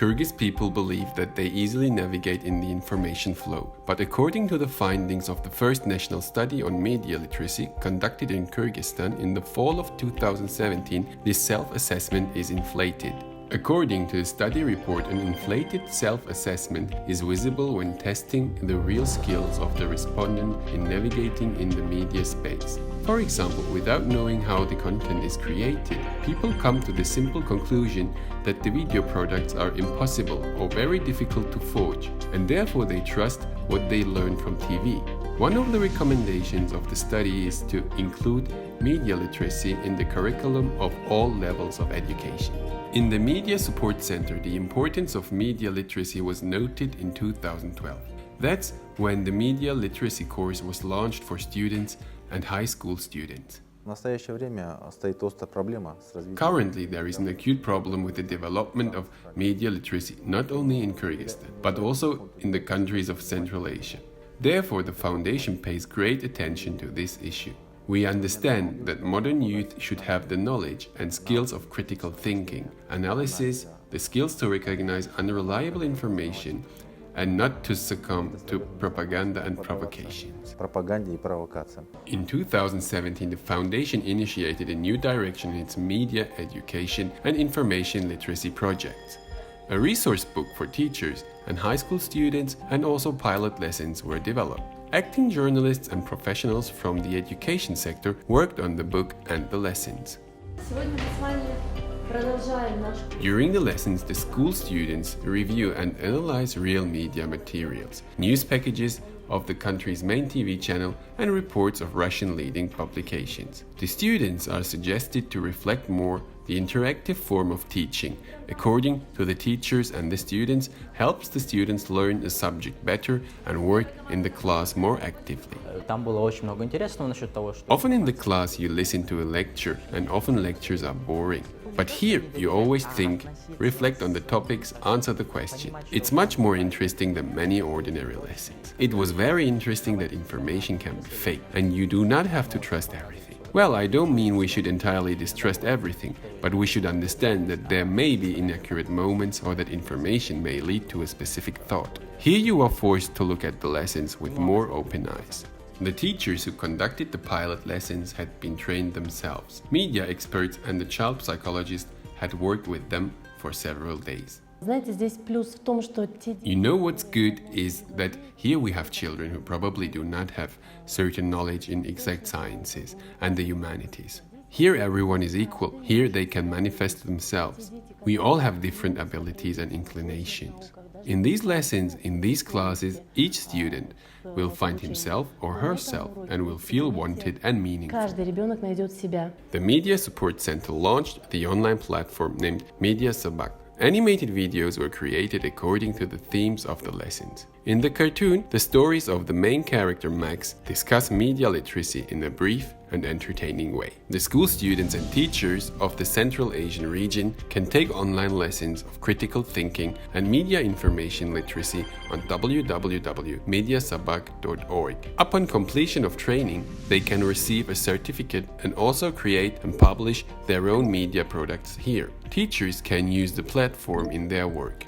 Kyrgyz people believe that they easily navigate in the information flow. But according to the findings of the first national study on media literacy conducted in Kyrgyzstan in the fall of 2017, this self-assessment is inflated. According to the study report, an inflated self-assessment is visible when testing the real skills of the respondent in navigating in the media space. For example, without knowing how the content is created, people come to the simple conclusion that the video products are impossible or very difficult to forge, and therefore they trust what they learn from TV. One of the recommendations of the study is to include media literacy in the curriculum of all levels of education. In the Media Support Center, the importance of media literacy was noted in 2012. That's when the media literacy course was launched for students and high school students. Currently, there is an acute problem with the development of media literacy not only in Kyrgyzstan, but also in the countries of Central Asia. Therefore, the Foundation pays great attention to this issue. We understand that modern youth should have the knowledge and skills of critical thinking, analysis, the skills to recognize unreliable information, and not to succumb to propaganda and provocations. In 2017, the Foundation initiated a new direction in its media education and information literacy projects. A resource book for teachers and high school students and also pilot lessons were developed. Acting journalists and professionals from the education sector worked on the book and the lessons. During the lessons, the school students review and analyze real media materials, news packages of the country's main TV channel, and reports of Russian leading publications. The students are suggested to reflect more. The interactive form of teaching, according to the teachers and the students, helps the students learn the subject better and work in the class more actively. Often in the class you listen to a lecture, and often lectures are boring. But here you always think, reflect on the topics, answer the question. It's much more interesting than many ordinary lessons. It was very interesting that information can be fake, and you do not have to trust everything. Well, I don't mean we should entirely distrust everything, but we should understand that there may be inaccurate moments or that information may lead to a specific thought. Here you are forced to look at the lessons with more open eyes. The teachers who conducted the pilot lessons had been trained themselves. Media experts and the child psychologist had worked with them for several days. You know what's good is that here we have children who probably do not have certain knowledge in exact sciences and the humanities. Here everyone is equal. Here they can manifest themselves. We all have different abilities and inclinations. In these lessons, in these classes, each student will find himself or herself and will feel wanted and meaningful. The Media Support Center launched the online platform named Mediasabak. Animated videos were created according to the themes of the lessons. In the cartoon, the stories of the main character Max discuss media literacy in a brief and entertaining way. The school students and teachers of the Central Asian region can take online lessons of critical thinking and media information literacy on www.mediasabaq.org. Upon completion of training, they can receive a certificate and also create and publish their own media products here. Teachers can use the platform in their work.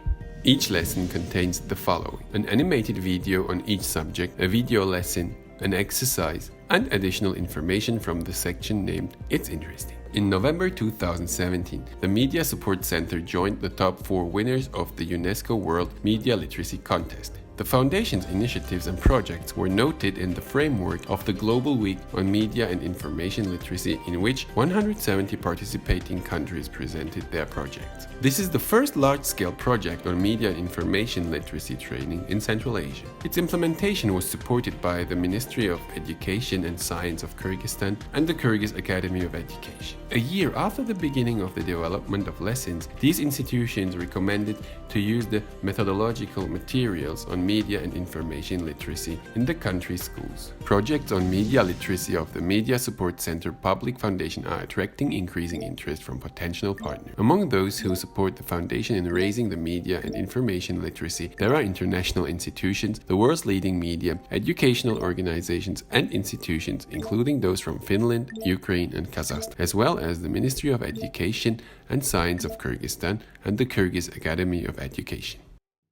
Each lesson contains the following: an animated video on each subject, a video lesson, an exercise, and additional information from the section named It's Interesting. In November 2017, the Media Support Center joined the top 4 winners of the UNESCO World Media Literacy Contest. The Foundation's initiatives and projects were noted in the framework of the Global Week on Media and Information Literacy, in which 170 participating countries presented their projects. This is the first large-scale project on media and information literacy training in Central Asia. Its implementation was supported by the Ministry of Education and Science of Kyrgyzstan and the Kyrgyz Academy of Education. A year after the beginning of the development of lessons, these institutions recommended to use the methodological materials on on media and information literacy in the country's schools. Projects on media literacy of the Media Support Center Public Foundation are attracting increasing interest from potential partners. Among those who support the foundation in raising the media and information literacy, there are international institutions, the world's leading media, educational organizations and institutions, including those from Finland, Ukraine and Kazakhstan, as well as the Ministry of Education and Science of Kyrgyzstan and the Kyrgyz Academy of Education.